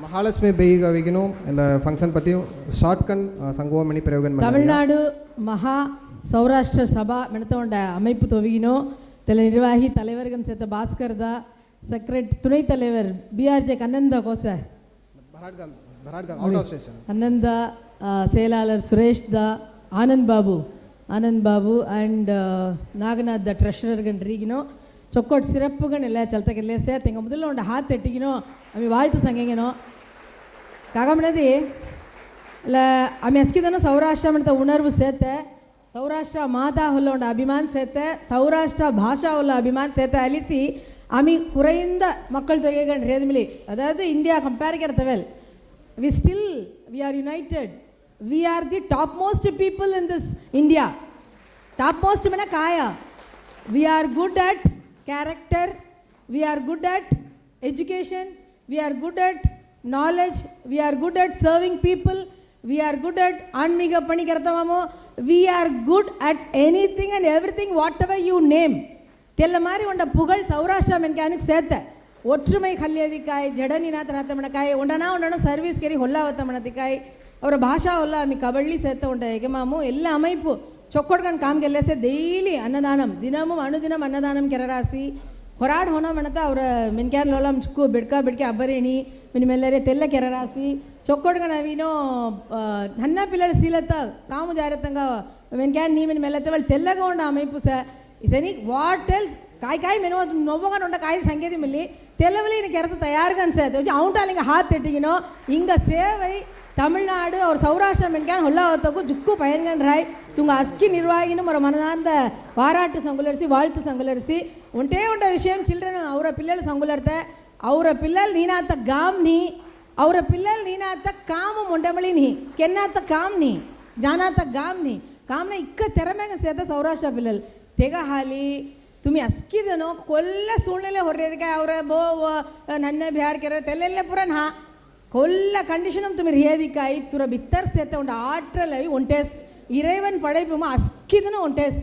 ಮಹಾಲಕ್ಷ್ಮಿ ಬೇಯಿಗವಿಗೂ ಎಲ್ಲ ಫಂಕ್ಷನ್ ಪತಿ ಶಾರ್ಟ್ಕನ್ ಸಂಗೋಮಣಿ ಪ್ರಯೋಗನ್ தமிழ்நாடு மகா சௌராஷ்டிர சபா மெனத்தோண்ட அமைப்பு தொவிகினோ தெல நிர்வாகி தலைவர்கள் சேர்த்த பாஸ்கர் தா துணைத் தலைவர் பிஆர்ஜே கண்ணந்தா கோச கண்ணந்தா செயலாளர் சுரேஷ் தா ஆனந்த் பாபு அண்ட் நாகநாத் த ட்ரெஷரர்கள் ரீகினோ ಚೊಕ್ಕೋಟ್ ಸಿರಪ್ಪುಗಳೆಲ್ಲ ಚಲ್ತಕ್ಕೆಲ್ಲ ಸೇರ್ತಿಂಗ ಮೊದಲು ಒಂದು ಹಾತ್ ತೆಟ್ಟಿಗಿನೋ ಅಮ್ಮಿ ವಾಳ್ತು ಸಂಗೇನೋ ಕಾಗಮಣದಿ ಅಲ್ಲ ಅಮ್ಮಿ ಅಸ್ಕಿದನೋ ಸೌರಾಷ್ಟ್ರ ಮಟ್ಟ ಉಣರ್ವು ಸೇತೆ ಸೌರಾಷ್ಟ್ರ ಮಾತಾ ಹುಲ್ಲ ಒಂದು ಅಭಿಮಾನ ಸೇತೆ ಸೌರಾಷ್ಟ್ರ ಭಾಷಾ ಹುಲ್ಲ ಅಭಿಮಾನ ಸೇತೆ ಅಲಿಸಿ ಅಮ್ಮಿ ಕುರೆಯಿಂದ ಮಕ್ಕಳು ತೊಗೆಗಂಡು ರೇದ್ಮಿಲಿ ಅದಾದ ಇಂಡಿಯಾ ಕಂಪೇರ್ ಕೆರ್ತವೆಲ್ we are united we are the top most people in this India top most ಮನೆ ಕಾಯ we are good at character, we are good at education, we are good at knowledge, we are good at serving people, we are good at anmiga pani kartavamo, we are good at anything and everything whatever you name. Tella mari onda pugal saurashtra mechanic sette ಒಟ್ಟುಮೈ ಕಲ್ಯದಿಕಾಯಿ ಜಡನಿನಾಥ ರಾತಮಣಕಾಯಿ ಒಂಡನ service ಕೆರಿ ಹೊಲ್ಲಾವತ್ತಮಣದಿಕಾಯಿ ಅವರ ಭಾಷಾ ಹೊಲ್ಲ ಮಿ ಕಬಳ್ಳಿ ಸೇತ ಉಂಟ ಯಜಮಾಮು ಎಲ್ಲ ಅಮೈಪು ಚೊಕ್ಕೊಡ್ಕೊಂಡು ಕಾಮ್ ಗೆಲ್ಲೇಸೆ ಡೈಲಿ ಅನ್ನದಾನಂ ದಿನಮು ಅನುದಿನಂ ಅನ್ನದಾನಂ ಕೆರರಾಸಿ ಹೊರಾಡ್ ಹೊನ ಮಣತ ಅವರ ಮೆನ್ಕ್ಯಾರ್ ಲೋಲಂ ಚುಕ್ಕು ಬಿಡ್ಕೆ ಅಬ್ಬರೇಣಿ ಮಿನಿಮೆಲ್ಲರೆ ತೆಲ್ಲ ಕೆರರಾಸಿ ಚೊಕ್ಕೊಡ್ಕೊಂಡು ಅವಿನೋ ನನ್ನ ಪಿಲ್ಲರ ಸೀಲತ್ತ ಕಾಮು ಜಾರತಂಗ ಮೆನ್ಕ್ಯಾರ್ ನೀ ಮಿನ ಮೆಲ್ಲತ್ತ వాళ్ళు తెల్లగా ఉండ అమైపు ఇసని వాట్ ఎల్స్ కాయ మెనో నొవ్వగా ఉండ కాయ సంకేతి మిల్లి తెల్లవలి ఇన కెరత తయారుగా అన్సేత వచ్చి అవుంటాలి ఇంక ಹಾತ್ ತೆಟ್ಟಿಗಿನೋ ಇಂಗ ಸೇವೈ தமிழ்நாடு और சௌராஷ்டிரம் மென்கான் ಹೊಲ್ಲಾವತ್ತಕ್ಕೂ ಜುಕ್ಕು ಪಯನ್ಗನ್ ರಾಯ್ ತುಂಗ ಅಸ್ಕಿ ನಿರ್ವಾಹಿನು ಮರ ಮನದಾಂದ ಪಾರಾಟ ಸಂಗುಲರಿಸಿ வாழ்த்து ಸಂಗುಲರಿಸಿ ಒಂಟೇ ಉಂಟ ವಿಷಯ ಚಿಲ್ಡ್ರನ್ ಅವರ పిల్లలు సంగులర్తే ಅವರ పిల్లలు ನೀನಾತ గామ్ నీ ಅವರ పిల్లలు ನೀನಾತ ಕಾಮು ಮೊಂಡಮಳಿ ನೀ ಕೆನ್ನಾತ ಕಾಮ್ ನೀ ಜಾನಾತ గామ్ ನೀ ಕಾಮ್ನ ಇಕ್ಕ ತೆರಮೆಗ ಸೇತ ಸೌರಾಷ್ಟ್ರ పిల్లలు ತೆಗ ಹಾಲಿ ತುಮಿ ಅಸ್ಕಿದನೋ ಕೊಲ್ಲ ಸುಳ್ಳೆಲೆ ಹೊರ್ಯದಕ್ಕೆ ಅವರ ಬೋ ನನ್ನ ಬಿಹಾರ್ ಕೆರೆ ತೆಲ್ಲೆಲ್ಲ ಪುರನ್ ಹಾ கொல்ல கண்டிஷனும் துமி ரியதிக்காய் துற பித்தர் சேர்த்த உண்ட ஆற்றல் அவி ஒன்டேஸ் இறைவன் படைப்புமா அஸ்கிதுன்னு ஒன்டேஸ்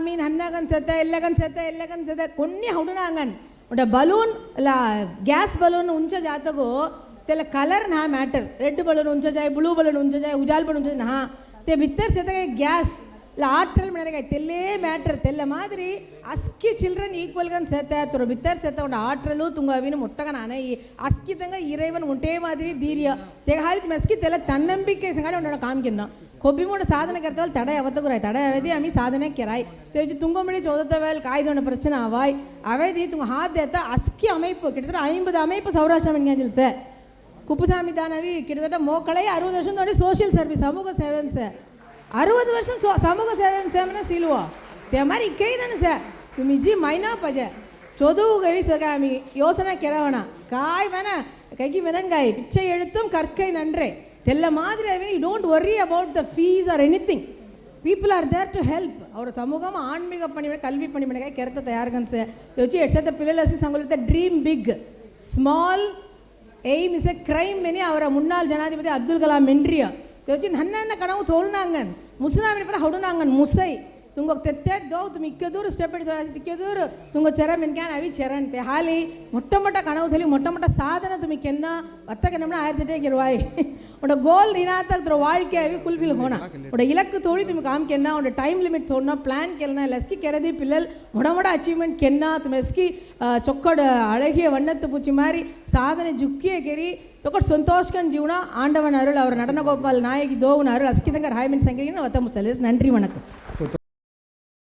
மீன் ಹನ್ನಗನ್ ಸೇತ ಎಲ್ಲಗನ್ ಸೇತ కొన్ని ಹೌಡುನಾಂಗನ್ ಉಂಡ ಬಲೂನ್ ಇಲ್ಲ ಗ್ಯಾಸ್ ಬಲೂನ್ ಉಂಚ ಜಾತಗೋ ತೆಲ್ಲ ಕಲರ್ ನಾ ಮ್ಯಾಟರ್ ರೆಡ್ ಬಲೂನ್ ಉಂಚ ಜಾಯ್ ಬ್ಲೂ ಬಲೂನ್ ಉಂಚ ಜಾಯ್ ಉಜಾಲ್ ಬಲೂನ್ ಉಂಚ ನಾ ತೇ ಬಿತ್ತರ್ ಸೇತ ಗ್ಯಾಸ್ ಇಲ್ಲ ಆಟ್ರಲ್ ಮನೆಗೆ ತೆಲ್ಲೇ ಮ್ಯಾಟರ್ ತೆಲ್ಲ ಮಾದರಿ ಅಸ್ಕಿ ಚಿಲ್ಡ್ರನ್ ಈಕ್ವಲ್ಗನ್ ಸೇತ ತುರ ಬಿತ್ತರ್ ಸೇತ ಉಂಡ ಆಟ್ರಲು ತುಂಗ ಅವಿನ ಮುಟ್ಟಗ ನಾನ ಈ ಅಸ್ಕಿದಂಗ ಇறைவன் ಉಂಟೇ ಮಾದರಿ ಧೀರ್ಯ ತೆಗ ಹಾಲಿತ್ ಮೆಸ್ಕಿ ತೆಲ್ಲ ತನ್ನಂಬಿಕೆ ಸಂಗಡ ಉಂಡ ಕಾಮ್ಕಿನ್ನ ಕೊಬ್ಬಿ ಮೂಡ ಸಾಧನೆ ಕರ್ತವಲ್ ತಡ ಯಾವತ್ತಗುರಾಯ್ ತಡ ಯಾವದಿ ಅಮಿ ಸಾಧನೆ ಕೆರಾಯ್ ತೆಜಿ ತುಂಗಂಬಳಿ ಚೌದತ್ತವೇಲ್ ಕಾಯ್ದೊಂಡ ಪ್ರಚನೆ ಆವಾಯ್ ಅವೇದಿ ತುಂಗ ಹಾತ್ ದೇತ ಅಸ್ಕಿ அமைப்பு கிட்டத்தட்ட 50 அமைப்பு சௌராஷ்டிரம் மென்காஞ்சில் சார் குப்புசாமி தானவி கிட்டத்தட்ட மோக்களை 60 வருஷம் தோடி சோஷியல் சர்வீஸ் சமூக சேவை சார் 60 ವರ್ಷ ಸಮೂಹ ಸೇವೆ ಸೇವನ ಸಿಲ್ವ ತೆಮಾರಿ ಕೈದನ ಸೆ ತುಮಿ ಜಿ ಮೈನಾ ಪಜ ಚೋದು ಗವಿ ಸಗಾಮಿ ಯೋಸನ ಕೆರವಣ ಕಾಯ್ ಮನ ಕೈಗಿ ಮೆನಂಗಾಯಿ ಪಿಚ್ಚೆ ಎಳುತ್ತುಂ ಕರ್ಕೈ ನನ್ರೆ ತೆಲ್ಲ ಮಾದರಿ I mean you don't worry about the fees or anything people are there to help ಅವರ ಸಮೂಹಮ ಆನ್ಮೀಗ ಪಣಿ ಕಲ್ವಿ ಪಣಿ ಮನೆಗೆ ಕೆರತ ತಯಾರುಗನ್ಸೆ ಯೋಚಿ ಎಡ್ಸತ್ತ ಪಿಲ್ಲಲಸಿ ಸಂಗೊಳ್ಳುತ್ತೆ dream big small aim is a crime many ಅವರ ಮುನ್ನಾಲ್ ಜನಾಧಿಪತಿ ಅಬ್ದುಲ್ ಕಲಾಂ ಮೆಂಡ್ರಿಯ ಯೋಚಿ ನನ್ನ ಕಣವು ತೋಲ್ನಾಂಗನ್ ಮುಸ್ಲಾಮಿನ ಪರ ಹೊಡುನಾಂಗನ್ ಮುಸೈ ತುಂಗ ತೆತ್ತೇಟ್ ದೋ ತುಮ್ ಇಕ್ಕದೂರು ಸ್ಟೆಪ್ ಹಿಡಿದು ತಿಕ್ಕದೂರು ತುಂಗ ಚೆರ ಮೆನ್ಕ್ಯಾನ್ ಅವಿ ಚೆರಂತೆ ಹಾಲಿ ಮೊಟ್ಟ ಕಣವು ತಲಿ ಮೊಟ್ಟ ಸಾಧನ ತುಮಿ ಕೆನ್ನ ಅತ್ತಗೆ ನಮ್ಮನ ಆಯ್ತಿಟ್ಟೇಗಿರುವಾಯಿ ಉಂಡ ಗೋಲ್ ನೀನಾತ வாழ்க்கை ಅವಿ ಫುಲ್ಫಿಲ್ ಹೋಣ ಉಂಡ ಇಲಕ್ಕು ತೋಡಿ ತುಮಿ ಕಾಮ್ ಕೆನ್ನ ಉಂಡ ಟೈಮ್ ಲಿಮಿಟ್ ತೋಡ್ನ ಪ್ಲಾನ್ ಕೆಲ್ನ ಲಸ್ಕಿ ಕೆರದಿ ಪಿಲ್ಲಲ್ ಮೊಡ ಅಚೀವ್ಮೆಂಟ್ ಕೆನ್ನ ತುಮ್ ಎಸ್ಕಿ ಚೊಕ್ಕಡ ಅಳಗಿಯ ವಣ್ಣತ್ತು ಪುಚ್ಚಿ ಮಾರಿ ಸಾಧನೆ ಜುಕ್ಕಿಯ ಕೆರಿ ఒకటి సంతోషకం జీవన ఆండవన్ అరుள் அவர் நடன கோபால் நாயகி தோவன் அருள் அஸ்கிதங்கர் ஹாய்மின் சங்கிலின்னு வத்த முசலேஸ் நன்றி வணக்கம்.